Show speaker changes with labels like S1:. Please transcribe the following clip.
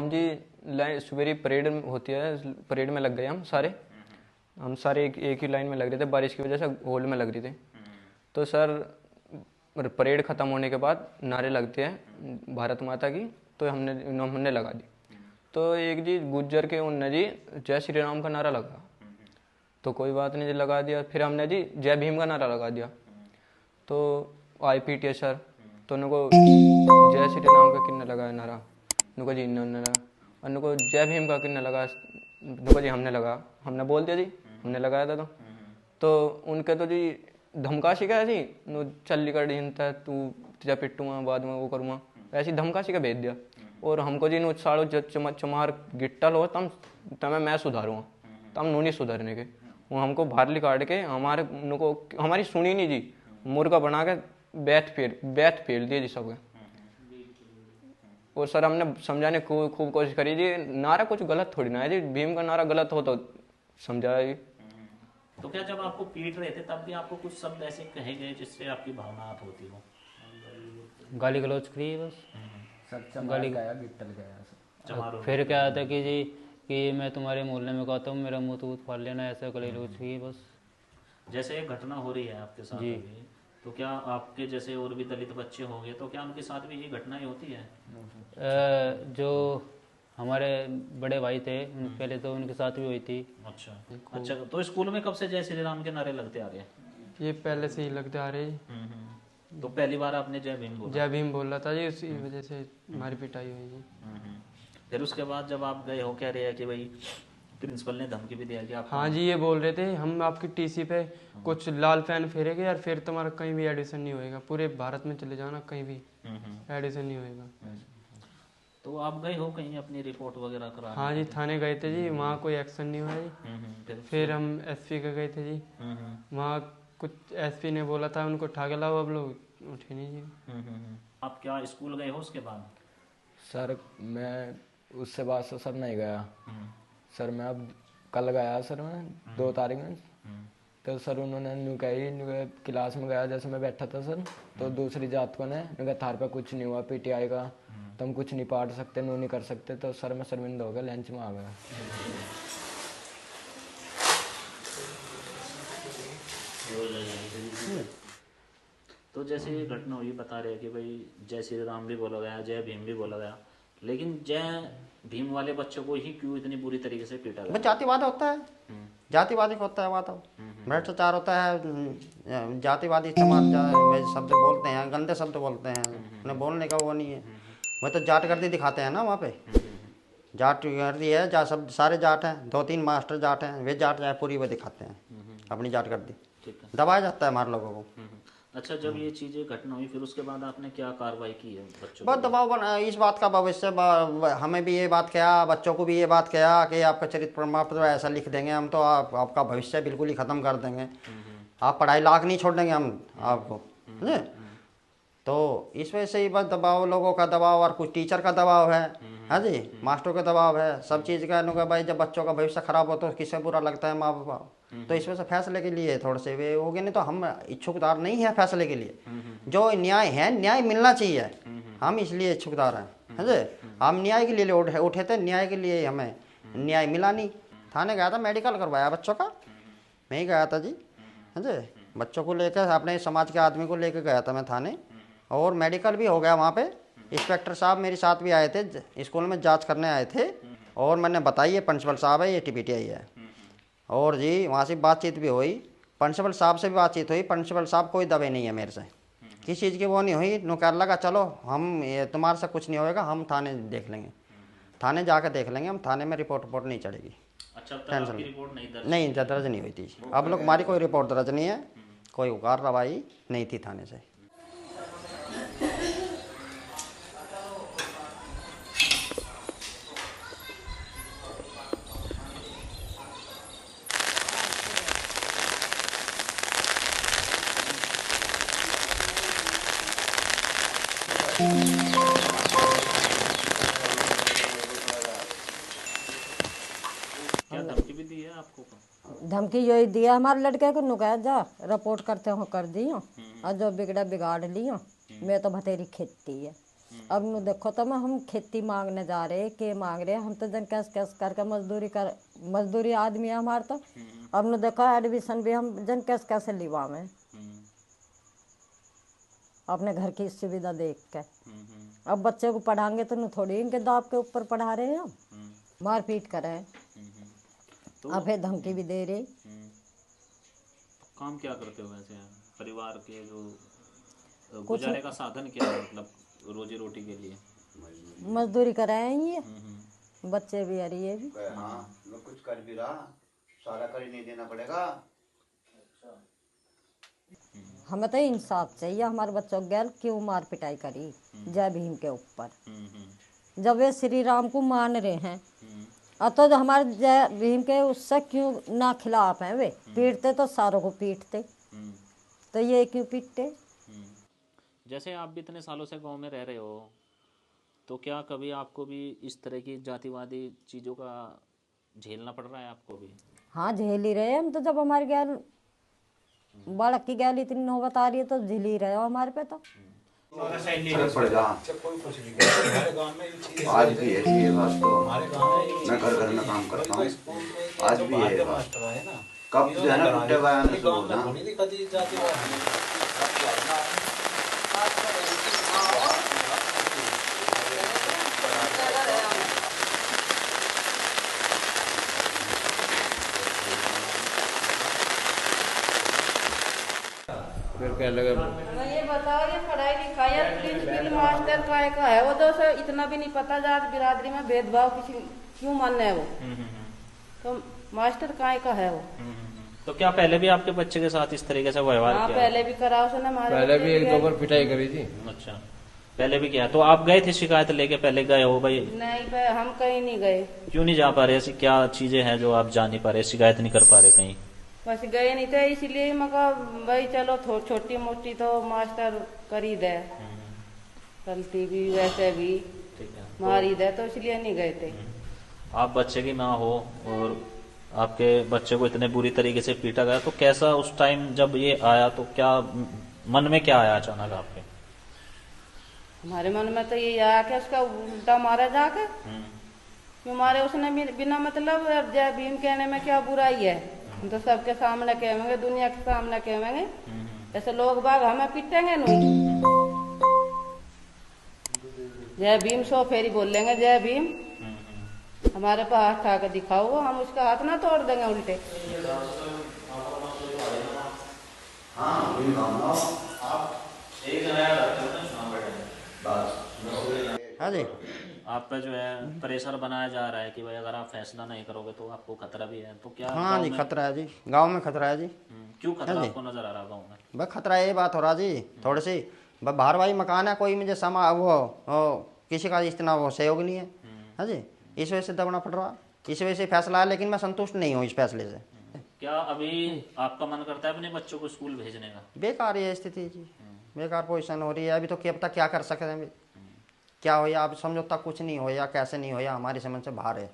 S1: हम जी लाइन सवेरे परेड होती है, परेड में लग गए हम सारे एक ही लाइन में लग रहे थे, बारिश की वजह से हॉल में लग रही थी। तो सर परेड ख़त्म होने के बाद नारे लगते हैं भारत माता की, तो हमने लगा दी। तो एक जी गुज्जर के उनने जी जय श्री राम का नारा लगा, तो कोई बात नहीं जी लगा दिया। फिर हमने जी जय भीम का नारा लगा दिया। तो आई पी सर तो उनको जय श्री राम का किन्ने लगाया नारा, उनको जी इन्होंने लगा, और उनको जय भीम का किन्ने लगा, उनको जी हमने बोल दिया जी, हमने लगाया था। तो उनके तो जी धमकाशी का जी चल कर ढीनता तू तुझा पिटूंगा बाद में वो करूँगा, ऐसी धमकाशी का भेज दिया। और हमको जी साड़ो चमार गिट्टा लो तमें मैं सुधारूँगा, तो हम नहीं सुधरने के, वो हमको बाहर काट के हमारी सुनी नहीं जी, मुर्गा बना के बैठ फेल दिए जी सबके। और सर हमने समझाने खूब कोशिश करी जी, नारा कुछ गलत थोड़ी ना है जी, भीम का नारा गलत हो तो समझाया जी।
S2: तो क्या जब आपको पीट रहे थे तब भी आपको कुछ शब्द ऐसे कहे गए जिससे आपकी भावना आहत होती हो?
S3: गाली गलौज करी बस, गाली
S4: गया गिट्टल गया।
S3: फिर क्या आता कि जी कि मैं तुम्हारे मोहल्ले में कहता हूँ मेरा मुंह तूत फाड़ लेना, ऐसा गाली गलौज की बस।
S2: जैसे एक घटना हो रही है आपके साथ अभी, तो क्या आपके जैसे और भी दलित बच्चे होंगे, तो क्या उनके साथ भी ये घटनाएं होती है?
S3: जो हमारे बड़े भाई थे पहले तो उनके साथ भी हुई थी।
S2: अच्छा, तो स्कूल में कब से जय श्री राम के नारे लगते आ रहे हैं?
S5: ये पहले से ही लगते आ रहे।
S2: तो पहली बार आपने जय भीम बोला
S5: था जी, उसी वजह से हमारी पिटाई हुई जी।
S2: फिर उसके बाद जब आप गए हो, कह रहे हैं कि भाई प्रिंसिपल ने धमकी भी दिया कि आप?
S5: हाँ जी, ये बोल रहे थे हम आपकी टीसी पे कुछ लाल फैन फेरेंगे यार, फिर तुम्हारा कहीं भी एडिशन नहीं होएगा, पूरे भारत में चले जाना कहीं भी एडिशन नहीं होएगा।
S2: तो आप गए हो कहीं अपनी रिपोर्ट वगैरह करा?
S5: हाँ जी, थाने गए थे जी, वहाँ कोई एक्शन नहीं हुआ जी। फिर हम एसपी के गए थे जी, वहाँ कुछ एसपी ने बोला था उनको उठा के लाओ, अब लोग उठे नहीं जी।
S2: आप क्या स्कूल गए हो उसके बाद?
S4: सर मैं उससे बाद से सर नहीं गया सर, मैं अब कल गया सर, मैं 2 तारीख में। तो सर उन्होंने क्लास में गया, जैसे मैं बैठा था सर, तो दूसरी जात को ने थार पे कुछ नहीं हुआ पीटीआई का, तुम कुछ नहीं पाट सकते, नो नहीं कर सकते। तो सर मैं शर्मिंदा हो गया, लंच में आ गया।
S2: तो जैसे ये घटना हुई, बता रहे हैं कि भाई जय श्री राम भी बोला गया, जय भीम भी बोला गया, लेकिन जय भीम वाले बच्चों को ही क्यों इतनी बुरी तरीके से पीटा गया?
S6: जातिवाद होता है, जातिवादी होता है, बात भ्रष्टाचार होता है, जातिवादी समाज शब्द बोलते हैं, गंदे शब्द बोलते हैं, उन्हें बोलने का वो नहीं है। वह तो जाटगर्दी दिखाते हैं ना वहाँ पे, जाटगर्दी है, जा सब सारे जाट हैं, 2-3 मास्टर जाट हैं, वे जाट जाए पूरी वो दिखाते हैं अपनी जाटगर्दी, दबाया जाता है हमारे लोगों को।
S2: अच्छा, जब ये चीजें घटना हुई फिर उसके बाद आपने क्या कार्रवाई की है बच्चों
S6: बहुत दबाव बना इस बात का, भविष्य हमें भी ये बात कहा, बच्चों को भी ये बात कहा कि आपका चरित्र प्रमाण पत्र ऐसा लिख देंगे हम, तो आपका भविष्य बिल्कुल ही ख़त्म कर देंगे, आप पढ़ाई लायक नहीं छोड़ देंगे हम आपको, समझे। तो इस वजह से ही बस दबाव, लोगों का दबाव, और कुछ टीचर का दबाव है, हाँ जी, मास्टरों का दबाव है, सब चीज़ का भाई जब बच्चों का भविष्य खराब हो तो किसे बुरा लगता है, माँ बाप। तो इस वजह से फैसले के लिए थोड़े से वे हो गए, नहीं तो हम इच्छुकदार नहीं है फैसले के लिए, जो न्याय है न्याय मिलना चाहिए, हम इसलिए इच्छुकदार हैं, समझे। हम न्याय के लिए उठे थे, न्याय के लिए हमें न्याय मिला नहीं। थाने गया था, मेडिकल करवाया बच्चों का, मैं ही गया था जी, समझे, बच्चों को लेकर अपने समाज के आदमी को लेकर गया था मैं थाने, और मेडिकल भी हो गया वहाँ पे। इंस्पेक्टर साहब मेरे साथ भी आए थे, स्कूल में जांच करने आए थे, और मैंने बताई ये प्रिंसिपल साहब है, ये टीपीटीआई है, और जी वहाँ से बातचीत भी हुई, प्रिंसिपल साहब से भी बातचीत हुई। प्रिंसिपल साहब कोई दबे नहीं है मेरे से, किसी चीज़ की वो नहीं हुई, नुकर लगा चलो हम तुम्हारे से कुछ नहीं होएगा, हम थाने देख लेंगे, थाने जाकर देख लेंगे हम, थाने में रिपोर्ट नहीं चढ़ेगी।
S2: अच्छा,
S6: टेंशन
S2: नहीं
S6: दर्ज नहीं हुई थी, अब लोग हमारी कोई रिपोर्ट दर्ज नहीं है, कोई कार्रवाई नहीं थी थाने से।
S2: क्या धमकी भी दी है आपको?
S7: धमकी यही दिया हमारे लड़के को, नुकाया जा रिपोर्ट करते हो कर दी हो, और जो बिगड़ा बिगाड़ ली हो, मैं तो बतेरी खेती है। अब नु देखो तो मैं हम खेती मांगने जा रहे के मांग रहे हम तो जन कैस कैस करके मजदूरी आदमी है हमारे तो। अब नु देखो एडमिशन भी हम जन कैसे लिवा में अपने घर की सुविधा देख के। अब बच्चे को पढ़ाएंगे तो नु थोड़ी इनके दाब के ऊपर पढ़ा रहे हैं हम, मारपीट कर रहे हैं। अब फिर धमकी भी दे रहे।
S2: काम क्या करते हो वैसे परिवार के जो गुजारे का साधन क्या है, मतलब रोजी रोटी के लिए?
S7: मजदूरी कर रहे हैं ये, बच्चे भी आ रही है भी।
S8: हाँ मैं कुछ कर भी रहा, सारा कर ही नहीं देना पड़ेगा।
S7: हमें तो इंसाफ चाहिए, हमारे बच्चों को गैल क्यों मार पिटाई करी जय भीम के ऊपर, जब वे श्री राम को मान रहे हैं। तो जो हमारे जय भीम के उससे क्यों ना खिलाफ हैं, वे पीटते तो सारों को पीटते, तो ये क्यों पीटते?
S2: जैसे आप भी इतने सालों से गांव में रह रहे हो, तो क्या कभी आपको भी इस तरह की जातिवादी चीज़ों का झेलना पड़ रहा है आपको भी?
S7: हाँ झेल ही रहे हम तो, जब हमारी गैल बड़क की गैल इतनी नौबत आ रही है तो झेल ही रहे हो हमारे पे तो।
S8: फर्क पड़ेगा। आज भी ऐसी है बात, तो मैं घर घर में काम करता हूँ, आज भी है बात। कब जो है ना टूटे बयान से बोलना।
S4: फिर क्या लगा
S9: ये बताओ, ये पढ़ाई लिखाई प्रिंसिपल मास्टर का है वो, तो इतना भी नहीं पता जात बिरादरी में भेदभाव किसी क्यों मानना है वो, तो मास्टर का है वो।
S2: तो क्या पहले भी आपके बच्चे के साथ इस तरीके से व्यवहार
S9: हाँ
S2: किया?
S9: पहले भी करा उसने, हमारे
S4: पहले भी एक दो बार पिटाई करी थी।
S2: अच्छा, पहले भी किया। तो आप गए थे शिकायत लेके, पहले गए हो भाई?
S9: नहीं हम कहीं नहीं गए।
S2: क्यों नहीं जा पा रहे? ऐसी क्या चीजें हैं जो आप जा नहीं पा रहे, शिकायत नहीं कर पा रहे कहीं?
S9: बस गए नहीं थे, इसीलिए मैं कहा भाई चलो छोटी मोटी तो मास्टर करी दे, गलती भी वैसे भी
S2: ठीक है,
S9: मारी दे, तो इसलिए नहीं गए थे।
S2: आप बच्चे की माँ हो और आपके बच्चे को इतने बुरी तरीके से पीटा गया, तो कैसा उस टाइम जब ये आया, तो क्या मन में क्या आया अचानक आपके?
S9: हमारे मन में तो ये आया कि उसका उल्टा मारा जाके, क्यों मारे उसने बिना मतलब। जय भीम कहने में क्या बुराई है, हम तो सबके सामने कहेंगे, दुनिया के सामने कहेंगे, ऐसे लोग बाग हमें पीटेंगे नहीं। जय भीम 100 फेरी बोल लेंगे जय भीम, हमारे पर हाथ उठा के दिखाओ, हम उसका हाथ ना तोड़ देंगे उल्टे।
S6: हाँ जी,
S2: आप पे जो है प्रेशर बनाया जा रहा है कि भाई अगर आप फैसला नहीं करोगे तो आपको खतरा भी है, तो क्या?
S6: हाँ जी खतरा है जी, गांव में खतरा है जी।
S2: क्यों खतरा आपको नजर आ रहा गाँव में?
S6: बस खतरा ये बात हो रहा जी, थोड़ी सी बाहर भाई मकान है, कोई मुझे समा वो किसी का इतना वो सहयोग नहीं है। हाँ जी, इस वजह से दबना पड़ रहा, इस वजह से फैसला है, लेकिन मैं संतुष्ट नहीं हूँ इस फैसले से।
S2: क्या अभी आपका मन करता है अपने बच्चों को स्कूल भेजने का?
S6: बेकार ये स्थिति जी, बेकार पोजीशन हो रही है। अभी तो क्या पता क्या कर सकते हैं, क्या हो या आप समझो तक कुछ नहीं हो या कैसे नहीं हो या हमारी समझ से बाहर है।